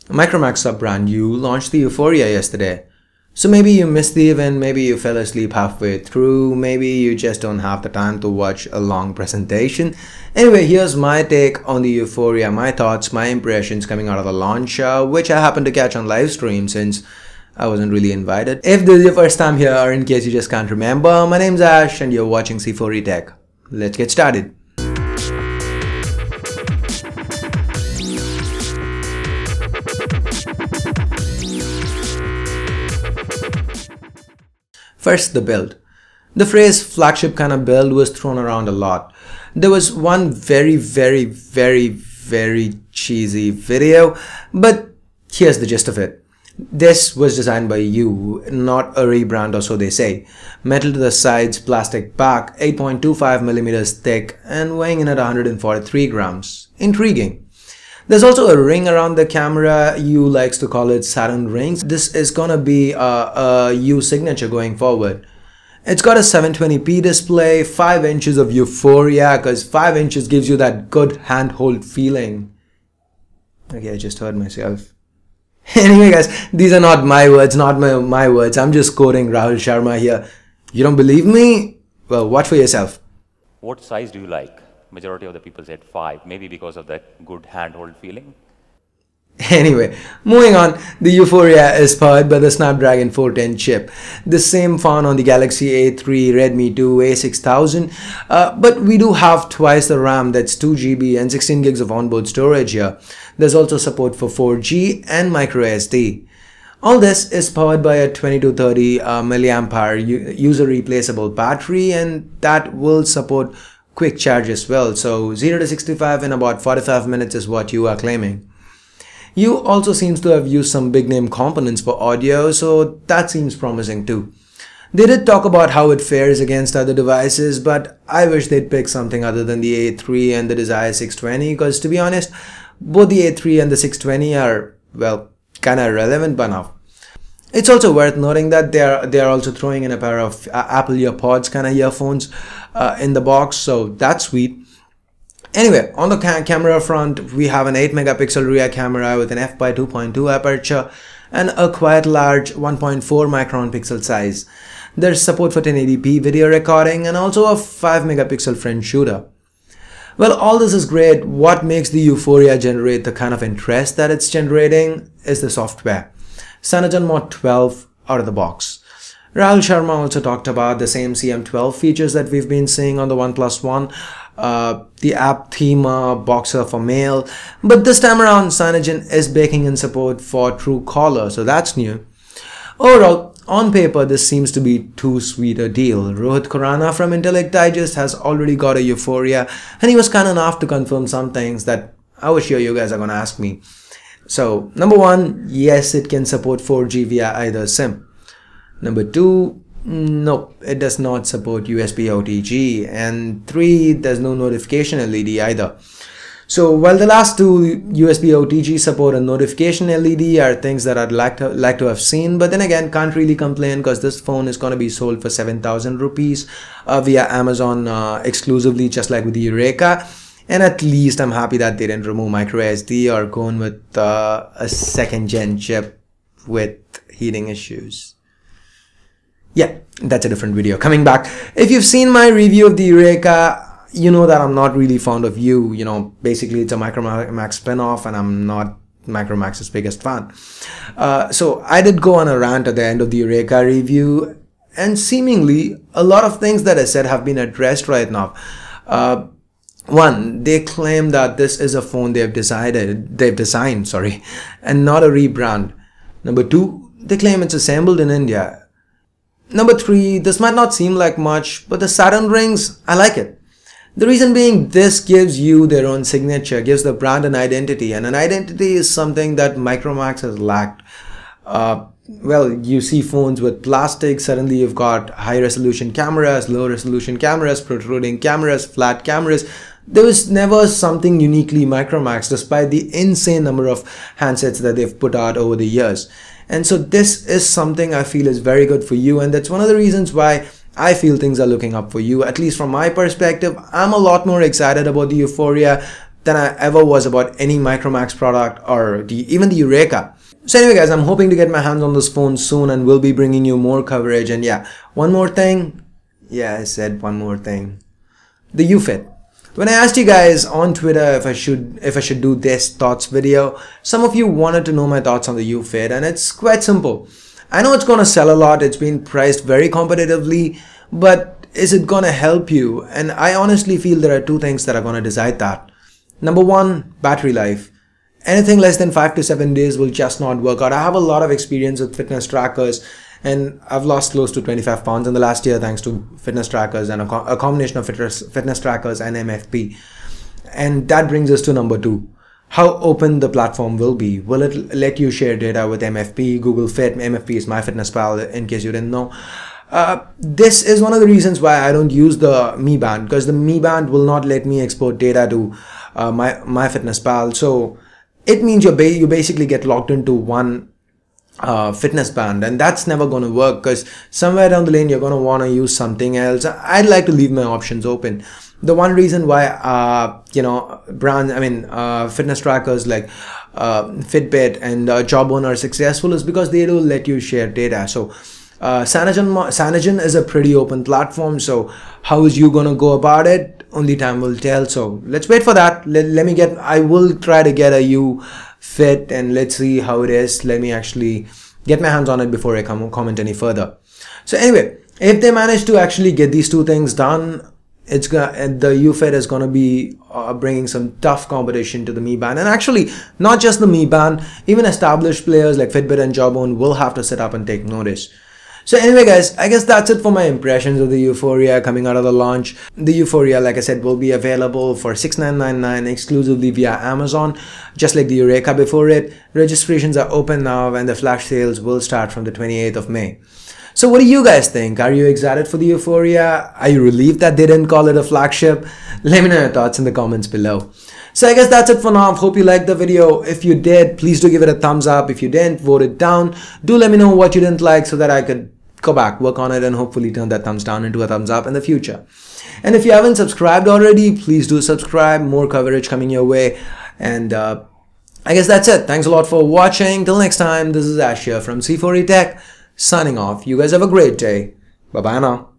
Micromax sub-brand YU launched the Yuphoria yesterday. So maybe you missed the event, maybe you fell asleep halfway through, maybe you just don't have the time to watch a long presentation. Anyway, here's my take on the Yuphoria, my thoughts, my impressions coming out of the launch, which I happened to catch on live stream since I wasn't really invited. If this is your first time here, or in case you just can't remember, my name's Ash and you're watching C4E Tech. Let's get started. First, the build. The phrase flagship kind of build was thrown around a lot. There was one very cheesy video, but here's the gist of it. This was designed by YU, not a rebrand or so they say. Metal to the sides, plastic back, 8.25mm thick and weighing in at 143 grams. Intriguing. There's also a ring around the camera. YU likes to call it Saturn rings. This is gonna be a YU signature going forward. It's got a 720p display, 5 inches of Yuphoria, because 5 inches gives you that good handhold feeling. Okay, I just heard myself. Anyway guys, these are not my words, not my words. I'm just quoting Rahul Sharma here. You don't believe me? Well, watch for yourself. What size do you like? Majority of the people said 5, maybe because of that good handhold feeling. Anyway, moving on, the Yuphoria is powered by the Snapdragon 410 chip. The same found on the Galaxy A3, Redmi 2, A6000, but we do have twice the RAM, that's 2GB and 16 gigs of onboard storage here. There's also support for 4G and microSD. All this is powered by a 2230 mAh user replaceable battery, and that will support quick charge as well. So 0 to 65 in about 45 minutes is what you are claiming. YU also seems to have used some big name components for audio, so that seems promising too. They did talk about how it fares against other devices, but I wish they'd pick something other than the A3 and the Desire 620, because to be honest, both the A3 and the 620 are, well, kinda irrelevant by now. It's also worth noting that they are also throwing in a pair of Apple EarPods kind of earphones in the box, so that's sweet. Anyway, on the camera front, we have an 8-megapixel rear camera with an f/2.2 aperture and a quite large 1.4 micron pixel size. There's support for 1080p video recording and also a 5-megapixel front shooter. Well, all this is great. What makes the Yuphoria generate the kind of interest that it's generating is the software. Cyanogenmod 12 out of the box. Rahul Sharma also talked about the same CM12 features that we've been seeing on the OnePlus One, the app theme boxer for mail, but this time around Cyanogen is baking in support for Truecaller, so that's new. Overall, on paper, this seems to be too sweet a deal. Rohit Khurana from Intellect Digest has already got a Yuphoria, and he was kind enough to confirm some things that I was sure you guys are gonna ask me. So, number one, yes, it can support 4G via either SIM. Number two, nope, it does not support USB OTG. And three, there's no notification LED either. So while the last two, USB OTG support and notification LED, are things that I'd like to have seen, but then again, can't really complain because this phone is going to be sold for 7,000 rupees via Amazon exclusively, just like with the Eureka. And at least I'm happy that they didn't remove microSD or going with a second gen chip with heating issues. Yeah, that's a different video. Coming back, if you've seen my review of the Eureka, you know that I'm not really fond of YU. You know, basically it's a Micromax spin-off and I'm not Micromax's biggest fan. So I did go on a rant at the end of the Eureka review, and seemingly a lot of things that I said have been addressed right now. One, they claim that this is a phone they've designed, and not a rebrand. Number two, they claim it's assembled in India. Number three, this might not seem like much, but the Saturn rings, I like it. The reason being, this gives you their own signature, gives the brand an identity, and an identity is something that Micromax has lacked. Well, you see phones with plastic, suddenly you've got high resolution cameras, low resolution cameras, protruding cameras, flat cameras. There was never something uniquely Micromax, despite the insane number of handsets that they've put out over the years. And so this is something I feel is very good for you, and that's one of the reasons why I feel things are looking up for you. At least from my perspective, I'm a lot more excited about the Yuphoria than I ever was about any Micromax product or even the Eureka. So anyway guys, I'm hoping to get my hands on this phone soon and will be bringing you more coverage. And yeah, one more thing. Yeah, I said one more thing. The UFit. When I asked you guys on Twitter if I should do this thoughts video, some of you wanted to know my thoughts on the UFit, and it's quite simple. I know it's gonna sell a lot, it's been priced very competitively, but is it gonna help you? And I honestly feel there are two things that are gonna decide that. Number one, battery life. Anything less than 5 to 7 days will just not work out. I have a lot of experience with fitness trackers, and I've lost close to 25 pounds in the last year thanks to fitness trackers and a combination of fitness trackers and MFP. And that brings us to number two. How open the platform will be. Will it let you share data with MFP, Google Fit? MFP is MyFitnessPal, in case you didn't know. This is one of the reasons why I don't use the Mi Band, because the Mi Band will not let me export data to MyFitnessPal. So it means you basically get locked into one fitness band, and that's never going to work, because somewhere down the lane you're going to want to use something else. I'd like to leave my options open. The one reason why fitness trackers like Fitbit and Jawbone are successful is because they do let you share data. So Cyanogen is a pretty open platform, so how is you gonna go about it? Only time will tell. So let's wait for that. I will try to get a U Fit, and let's see how it is. Let me actually get my hands on it before I comment any further. So anyway, if they manage to actually get these two things done, the UFit is going to be bringing some tough competition to the Mi Band. And actually, not just the Mi Band, even established players like Fitbit and Jawbone will have to sit up and take notice. So anyway guys, I guess that's it for my impressions of the Yuphoria coming out of the launch. The Yuphoria, like I said, will be available for $6,999 exclusively via Amazon, just like the Eureka before it. Registrations are open now and the flash sales will start from the 28th of May. So what do you guys think? Are you excited for the Yuphoria? Are you relieved that they didn't call it a flagship? Let me know your thoughts in the comments below. So I guess that's it for now. Hope you liked the video. If you did, please do give it a thumbs up. If you didn't, vote it down. Do let me know what you didn't like so that I could go back, work on it, and hopefully turn that thumbs down into a thumbs up in the future. And if you haven't subscribed already, please do subscribe. More coverage coming your way. And I guess that's it. Thanks a lot for watching. Till next time, this is Ash here from C4E Tech signing off. You guys have a great day. Bye bye now.